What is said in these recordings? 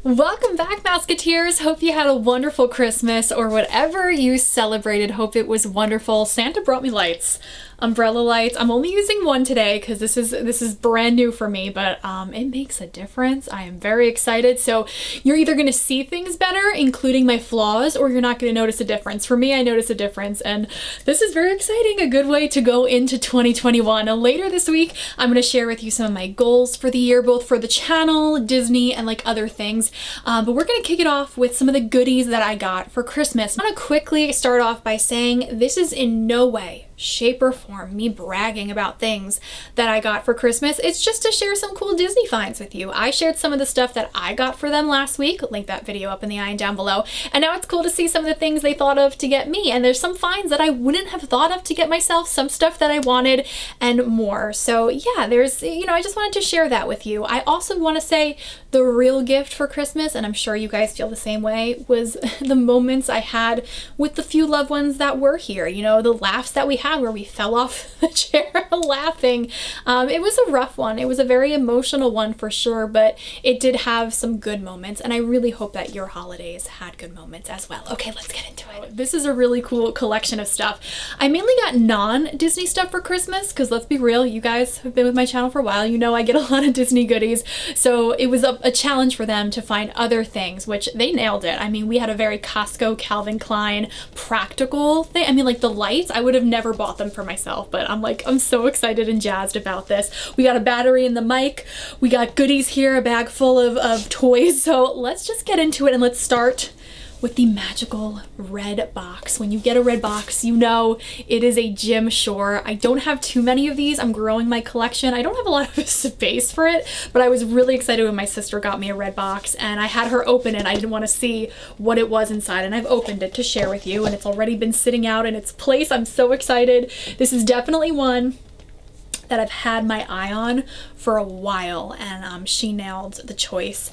Welcome back, Musketeers! Hope you had a wonderful Christmas or whatever you celebrated. Hope it was wonderful. Santa brought me lights. Umbrella lights. I'm only using one today because this is brand new for me, but it makes a difference. I am very excited. So you're either going to see things better, including my flaws, or you're not going to notice a difference. For me, I notice a difference, and this is very exciting. A good way to go into 2021. And later this week, I'm going to share with you some of my goals for the year, both for the channel, Disney, and like other things. But we're going to kick it off with some of the goodies that I got for Christmas. I want to quickly start off by saying this is in no way, shape, or form me bragging about things that I got for Christmas. It's just to share some cool Disney finds with you. I shared some of the stuff that I got for them last week. Link that video up in the eye and down below. And now it's cool to see some of the things they thought of to get me. And there's some finds that I wouldn't have thought of to get myself, some stuff that I wanted, and more. So yeah, there's, I just wanted to share that with you. I also want to say the real gift for Christmas, and I'm sure you guys feel the same way, was the moments I had with the few loved ones that were here. The laughs that we had where we fell off the chair laughing. It was a rough one. It was a very emotional one for sure, but it did have some good moments, and I really hope that your holidays had good moments as well. Okay, let's get into it. This is a really cool collection of stuff. I mainly got non-Disney stuff for Christmas because let's be real, you guys have been with my channel for a while. You know I get a lot of Disney goodies, so it was a challenge for them to find other things, which they nailed it. I mean, we had a very Costco, Calvin Klein practical thing. I mean, like the lights, I would have never bought them for myself, but I'm so excited and jazzed about this. We got a battery in the mic. We got goodies here, a bag full of toys. So let's just get into it, and let's start with the magical red box. When you get a red box, you know it is a Jim Shore. I don't have too many of these. I'm growing my collection. I don't have a lot of space for it, but I was really excited when my sister got me a red box, and I had her open it. I didn't want to see what it was inside, and I've opened it to share with you, and it's already been sitting out in its place. I'm so excited. This is definitely one that I've had my eye on for a while, and she nailed the choice.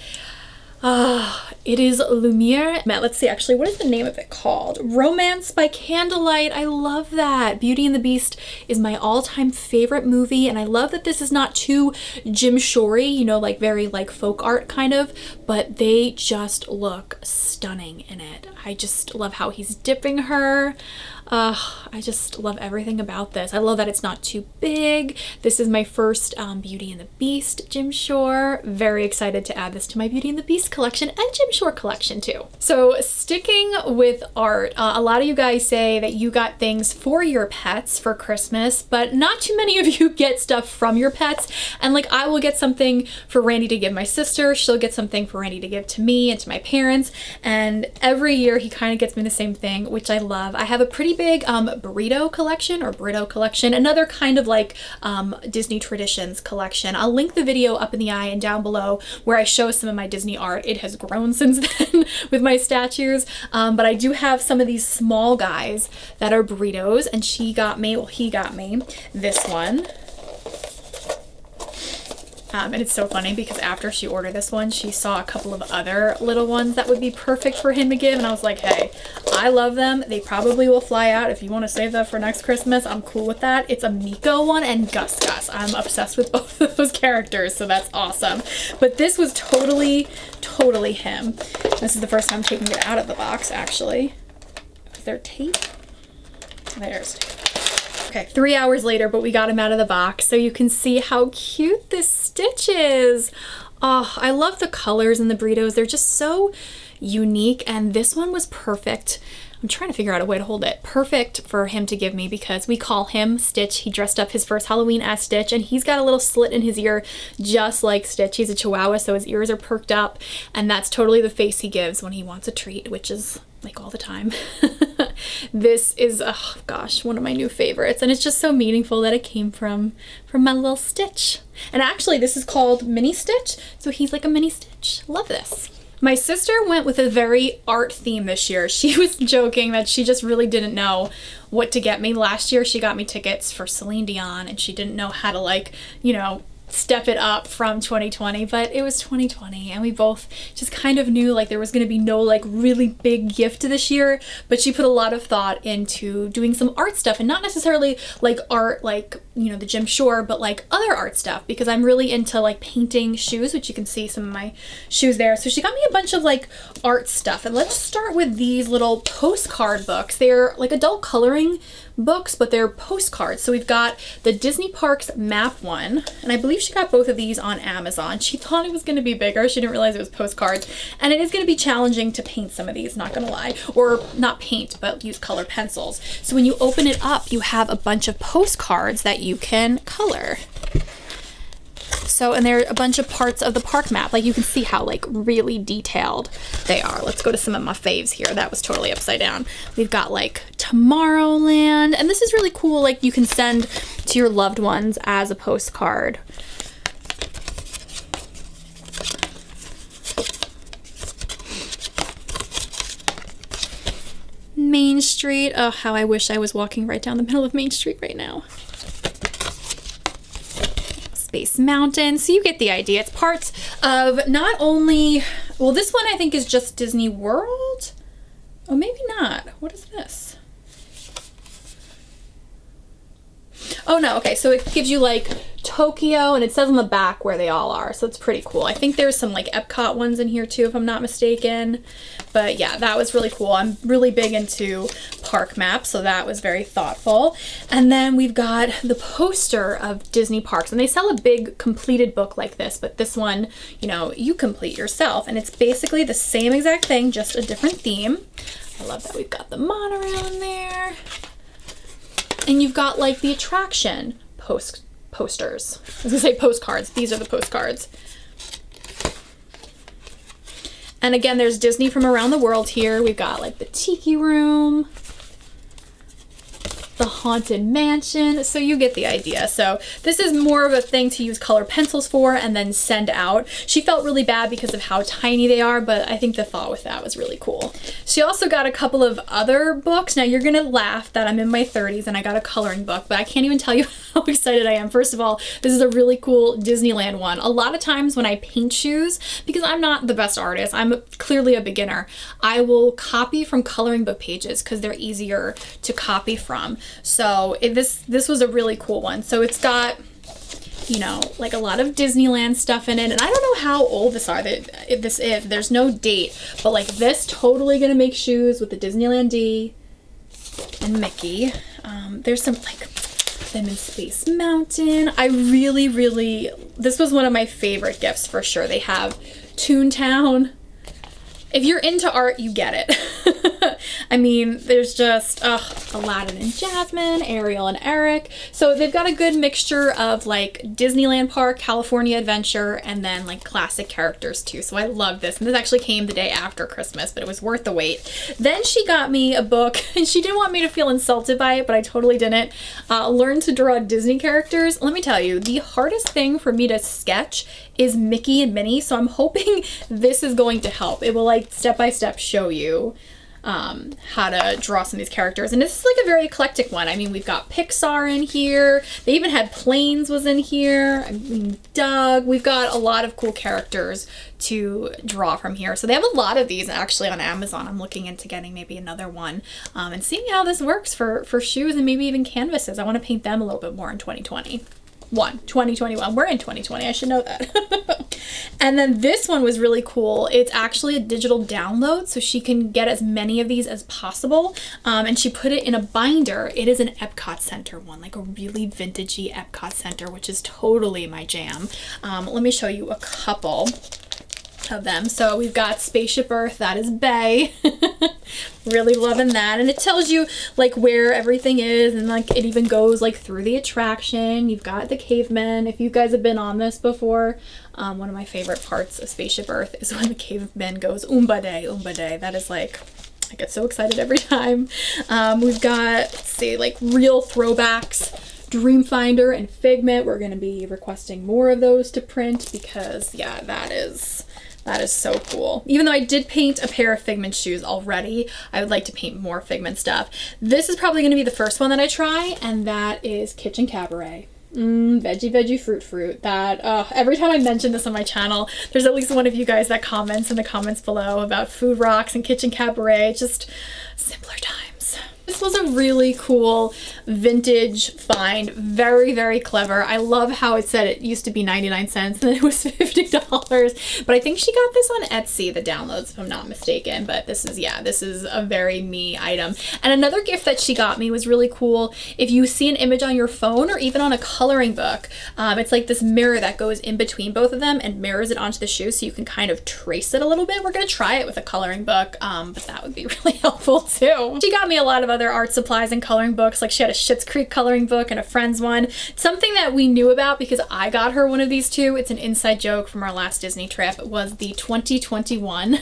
It is Lumiere. Let's see, actually, what is the name of it called? Romance by Candlelight. I love that. Beauty and the Beast is my all-time favorite movie, and I love that this is not too Jim Shore-y, like very like folk art kind of, but they just look stunning in it. I just love how he's dipping her. I just love everything about this. I love that it's not too big. This is my first Beauty and the Beast Jim Shore. Very excited to add this to my Beauty and the Beast collection and Jim Shore collection too. So sticking with art, a lot of you guys say that you got things for your pets for Christmas, but not too many of you get stuff from your pets. And like I will get something for Randy to give my sister. She'll get something for Randy to give to me and to my parents. And every year he kind of gets me the same thing, which I love. I have a pretty big burrito collection, another kind of like Disney traditions collection. I'll link the video up in the eye and down below where I show some of my Disney art. It has grown since then with my statues, but I do have some of these small guys that are burritos, and he got me this one. And it's so funny because after she ordered this one, she saw a couple of other little ones that would be perfect for him to give, and I was like, hey, I love them. They probably will fly out. If you want to save them for next Christmas, I'm cool with that. It's a Miko one and Gus Gus. I'm obsessed with both of those characters, so that's awesome. But this was totally him. This is the first time I'm taking it out of the box, actually. Is there tape? There's tape. Okay, 3 hours later, but we got him out of the box, so you can see how cute this Stitch is. Oh, I love the colors in the burritos. They're just so unique, and this one was perfect. I'm trying to figure out a way to hold it. Perfect for him to give me because we call him Stitch. He dressed up his first Halloween as Stitch, and he's got a little slit in his ear just like Stitch. He's a Chihuahua, so his ears are perked up, and that's totally the face he gives when he wants a treat, which is like all the time. This is, oh gosh, one of my new favorites, and it's just so meaningful that it came from my little Stitch. And actually this is called Mini Stitch, so he's like a mini Stitch. Love this. My sister went with a very art theme this year. She was joking that she just really didn't know what to get me. Last year she got me tickets for Celine Dion, and she didn't know how to step it up from 2020, but it was 2020 and we both just kind of knew like there was going to be no like really big gift this year, but she put a lot of thought into doing some art stuff, and not necessarily like art like, you know, the gym, sure, but like other art stuff, because I'm really into like painting shoes, which you can see some of my shoes there. So she got me a bunch of like art stuff, and let's start with these little postcard books. They're like adult coloring books, but they're postcards. So we've got the Disney Parks map one, and I believe she got both of these on Amazon. She thought it was going to be bigger. She didn't realize it was postcards, and it is going to be challenging to paint some of these, not going to lie, or not paint, but use color pencils. So when you open it up, you have a bunch of postcards that you can color. So, and there are a bunch of parts of the park map. Like you can see how like really detailed they are. Let's go to some of my faves here. That was totally upside down. We've got like Tomorrowland, and this is really cool. Like you can send to your loved ones as a postcard. Main Street. Oh, how I wish I was walking right down the middle of Main Street right now. Space Mountain. So you get the idea. It's parts of not only, well, this one I think is just Disney World. Oh, maybe not. What is this? Oh no, okay, so it gives you like Tokyo, and it says on the back where they all are, so it's pretty cool. I think there's some like Epcot ones in here too, if I'm not mistaken. But yeah, that was really cool. I'm really big into park maps, so that was very thoughtful. And then we've got the poster of Disney parks, and they sell a big completed book like this, but this one, you know, you complete yourself, and it's basically the same exact thing, just a different theme. I love that we've got the monorail in there. And you've got like the attraction posters. I was gonna say postcards. These are the postcards. And again, there's Disney from around the world here. We've got like the Tiki Room, the Haunted Mansion, so you get the idea. So this is more of a thing to use color pencils for and then send out. She felt really bad because of how tiny they are, but I think the thought with that was really cool. She also got a couple of other books. Now you're gonna laugh that I'm in my 30s and I got a coloring book, but I can't even tell you how excited I am. First of all, this is a really cool Disneyland one. A lot of times when I paint shoes, because I'm not the best artist, I'm clearly a beginner, I will copy from coloring book pages because they're easier to copy from. So this was a really cool one. So it's got, you know, like a lot of Disneyland stuff in it, and I don't know how old this is. There's no date, but like this totally gonna make shoes with the Disneyland D and Mickey. There's some like them in Space Mountain. I really, this was one of my favorite gifts for sure. They have Toontown. If you're into art, you get it. I mean, there's just Aladdin and Jasmine, Ariel and Eric. So they've got a good mixture of like Disneyland Park, California Adventure, and then like classic characters too. So I love this. And this actually came the day after Christmas, but it was worth the wait. Then she got me a book, and she didn't want me to feel insulted by it, but I totally didn't. Learn to draw Disney characters. Let me tell you, the hardest thing for me to sketch is Mickey and Minnie, so I'm hoping this is going to help. It will like step by step show you how to draw some of these characters. And this is like a very eclectic one. I mean, we've got Pixar in here. They even had Planes was in here. I mean, Doug. We've got a lot of cool characters to draw from here. So they have a lot of these actually on Amazon. I'm looking into getting maybe another one and seeing how this works for shoes and maybe even canvases. I want to paint them a little bit more in 2021. We're in 2020. I should know that. And then this one was really cool. It's actually a digital download, so she can get as many of these as possible. And she put it in a binder. It is an Epcot Center one, like a really vintagey Epcot Center, which is totally my jam. Let me show you a couple of them. So we've got Spaceship Earth, that is Bay. Really loving that, and it tells you like where everything is, and like it even goes like through the attraction. You've got the cavemen. If you guys have been on this before, one of my favorite parts of Spaceship Earth is when the cavemen goes Oomba Day, Oomba Day. That is like, I get so excited every time. We've got, let's see, like real throwbacks, Dreamfinder and Figment. We're going to be requesting more of those to print because yeah, that is so cool. Even though I did paint a pair of Figment shoes already, I would like to paint more Figment stuff. This is probably going to be the first one that I try, and that is Kitchen Cabaret. Veggie fruit. That every time I mention this on my channel, there's at least one of you guys that comments in the comments below about food rocks and kitchen cabaret. Just simpler times. This was a really cool vintage find. Very, very clever. I love how it said it used to be 99 cents and it was $50. But I think she got this on Etsy, the downloads, if I'm not mistaken. But this is, yeah, this is a very me item. And another gift that she got me was really cool. If you see an image on your phone or even on a coloring book, it's like this mirror that goes in between both of them and mirrors it onto the shoe so you can kind of trace it a little bit. We're going to try it with a coloring book, but that would be really helpful too. She got me a lot of other art supplies and coloring books. Like she had a Schitt's Creek coloring book and a friend's one. Something that we knew about because I got her one of these too. It's an inside joke from our last Disney trip. It was the 2021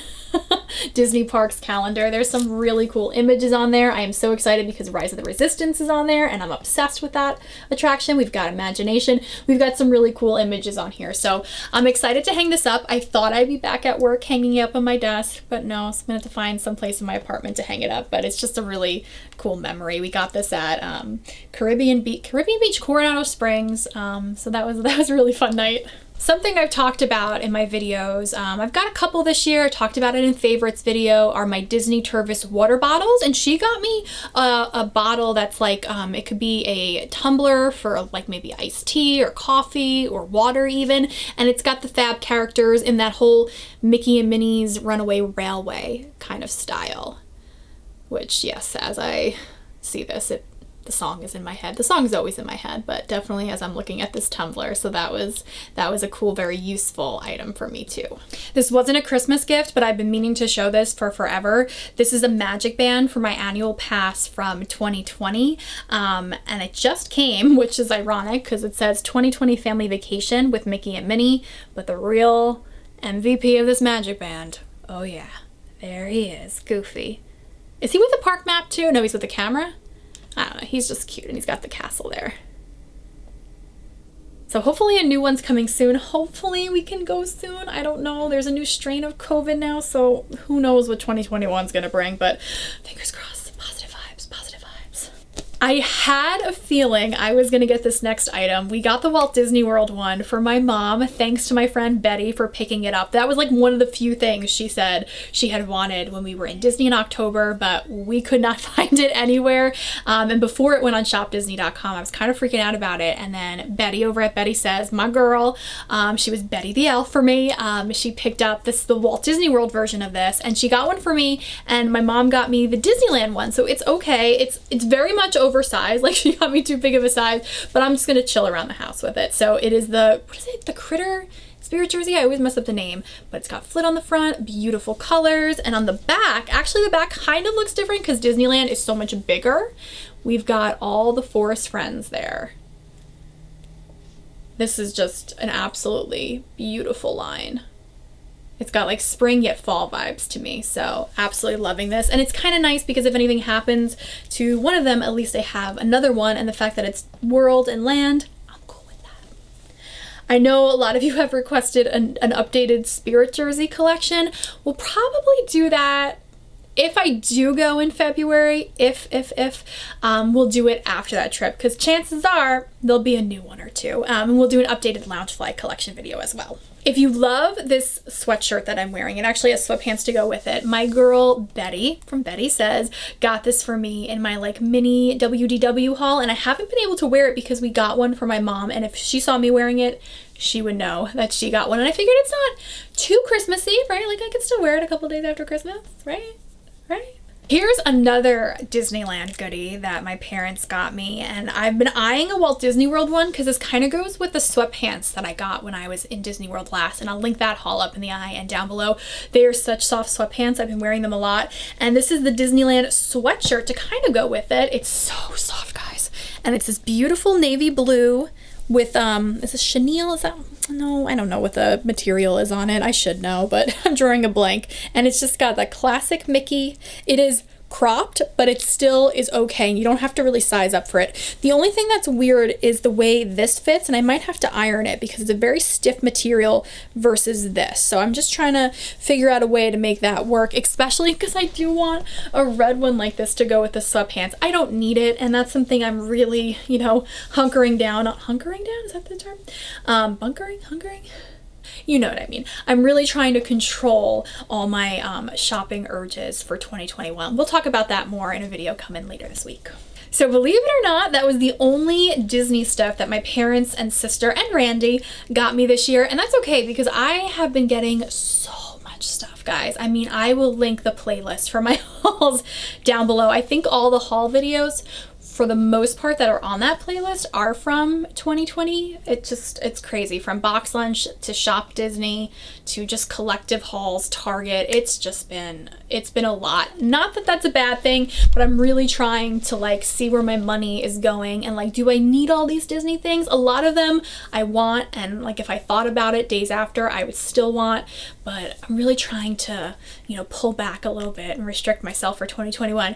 Disney Parks calendar. There's some really cool images on there. I am so excited because Rise of the Resistance is on there and I'm obsessed with that attraction. We've got Imagination. We've got some really cool images on here. So I'm excited to hang this up. I thought I'd be back at work hanging it up on my desk, but no, so I'm gonna have to find some place in my apartment to hang it up. But it's just a really cool memory. We got this at Caribbean Beach, Coronado Springs. So that was a really fun night. Something I've talked about in my videos, I've got a couple this year, I talked about it in favorites video, are my Disney Tervis water bottles. And she got me a bottle that's like, it could be a tumbler for like maybe iced tea or coffee or water even. And it's got the fab characters in that whole Mickey and Minnie's Runaway Railway kind of style. Which, yes, as I see this, the song is in my head. The song is always in my head, but definitely as I'm looking at this tumbler. So that was a cool, very useful item for me too. This wasn't a Christmas gift, but I've been meaning to show this for forever. This is a magic band for my annual pass from 2020. And it just came, which is ironic because it says 2020 Family Vacation with Mickey and Minnie, but the real MVP of this magic band, oh yeah, there he is, Goofy. Is he with the park map too? No, he's with the camera. I don't know, he's just cute and he's got the castle there. So hopefully a new one's coming soon. Hopefully we can go soon. I don't know. There's a new strain of COVID now, so who knows what 2021 is gonna bring, but fingers crossed. Positive vibes, positive vibes. I had a feeling I was gonna get this next item. We got the Walt Disney World one for my mom, thanks to my friend Betty for picking it up. That was like one of the few things she said she had wanted when we were in Disney in October, but we could not find it anywhere. And before it went on shopdisney.com, I was kind of freaking out about it. And then Betty over at Betty Says, my girl, she was Betty the Elf for me. She picked up the Walt Disney World version of this, and she got one for me, and my mom got me the Disneyland one. So it's okay. It's very much oversized, like she got me too big of a size, but I'm just gonna chill around the house with it. So it is the, what is it, the Critter Spirit jersey? I always mess up the name, but it's got flit on the front, beautiful colors, and on the back, actually the back kind of looks different because Disneyland is so much bigger. We've got all the forest friends there. This is just an absolutely beautiful line. It's got like spring yet fall vibes to me, so absolutely loving this. And it's kind of nice because if anything happens to one of them, at least I have another one, and the fact that it's world and land, I'm cool with that. I know a lot of you have requested an updated Spirit jersey collection. We'll probably do that if I do go in February, we'll do it after that trip, because chances are there'll be a new one or two. And we'll do an updated Loungefly collection video as well. If you love this sweatshirt that I'm wearing, it actually has sweatpants to go with it. My girl Betty from Betty Says got this for me in my like mini WDW haul, and I haven't been able to wear it because we got one for my mom, and if she saw me wearing it, she would know that she got one. And I figured it's not too Christmassy, right? Like I could still wear it a couple days after Christmas, right? Right? Here's another Disneyland goodie that my parents got me, and I've been eyeing a Walt Disney World one because this kind of goes with the sweatpants that I got when I was in Disney World last, and I'll link that haul up in the eye and down below. They are such soft sweatpants. I've been wearing them a lot, and this is the Disneyland sweatshirt to kind of go with it. It's so soft, guys, and it's this beautiful navy blue with is this chenille? Is that, no, I don't know what the material is on it. I should know, but I'm drawing a blank. And it's just got the classic Mickey. It is cropped, but it still is okay, and you don't have to really size up for it. The only thing that's weird is the way this fits, and I might have to iron it because it's a very stiff material versus this. So I'm just trying to figure out a way to make that work, especially because I do want a red one like this to go with the sweatpants. I don't need it, and that's something I'm really, you know, hunkering down. Hunkering down? Is that the term? Hunkering? You know what I mean. I'm really trying to control all my shopping urges for 2021. We'll talk about that more in a video coming later this week. So believe it or not, that was the only Disney stuff that my parents and sister and Randy got me this year. And that's okay because I have been getting so much stuff, guys. I mean, I will link the playlist for my hauls down below. I think all the haul videos for the most part that are on that playlist are from 2020. It's crazy. From box lunch to shop Disney to just collective hauls, Target. It's been a lot. Not that that's a bad thing, but I'm really trying to like see where my money is going and like, do I need all these Disney things? A lot of them I want, and like if I thought about it days after, I would still want, but I'm really trying to, you know, pull back a little bit and restrict myself for 2021.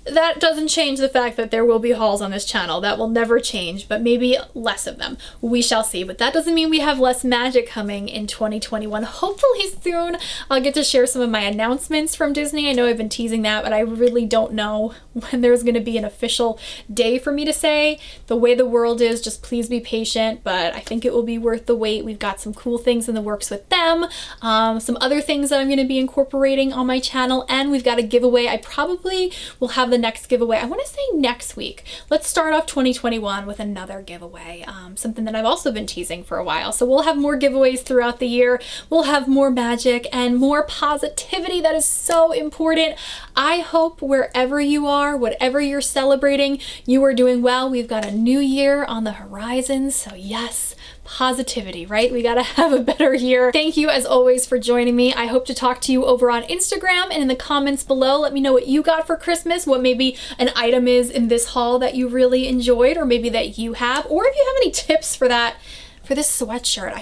That doesn't change the fact that there will be hauls on this channel. That will never change, but maybe less of them. We shall see. But that doesn't mean we have less magic coming in 2021. Hopefully soon I'll get to share some of my announcements from Disney. I know I've been teasing that, but I really don't know when there's going to be an official day for me to say. The way the world is, just please be patient, but I think it will be worth the wait. We've got some cool things in the works with them. Some other things that I'm going to be incorporating on my channel, and we've got a giveaway. I probably will have the next giveaway, I want to say next week. Let's start off 2021 with another giveaway, something that I've also been teasing for a while. So we'll have more giveaways throughout the year. We'll have more magic and more positivity. That is so important. I hope wherever you are, whatever you're celebrating, you are doing well. We've got a new year on the horizon, so yes, positivity, right? We gotta have a better year. Thank you as always for joining me. I hope to talk to you over on Instagram and in the comments below. Let me know what you got for Christmas, what maybe an item is in this haul that you really enjoyed, or maybe that you have, or if you have any tips for that, for this sweatshirt.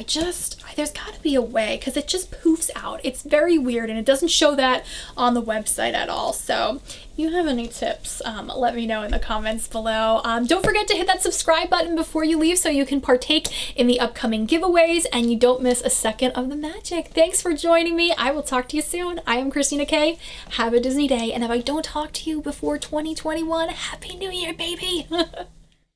There's gotta be a way, because it just poofs out. It's very weird and it doesn't show that on the website at all. So if you have any tips, let me know in the comments below. Don't forget to hit that subscribe button before you leave so you can partake in the upcoming giveaways and you don't miss a second of the magic. Thanks for joining me. I will talk to you soon. I am Christina K. Have a Disney day, and if I don't talk to you before 2021, Happy New Year, baby!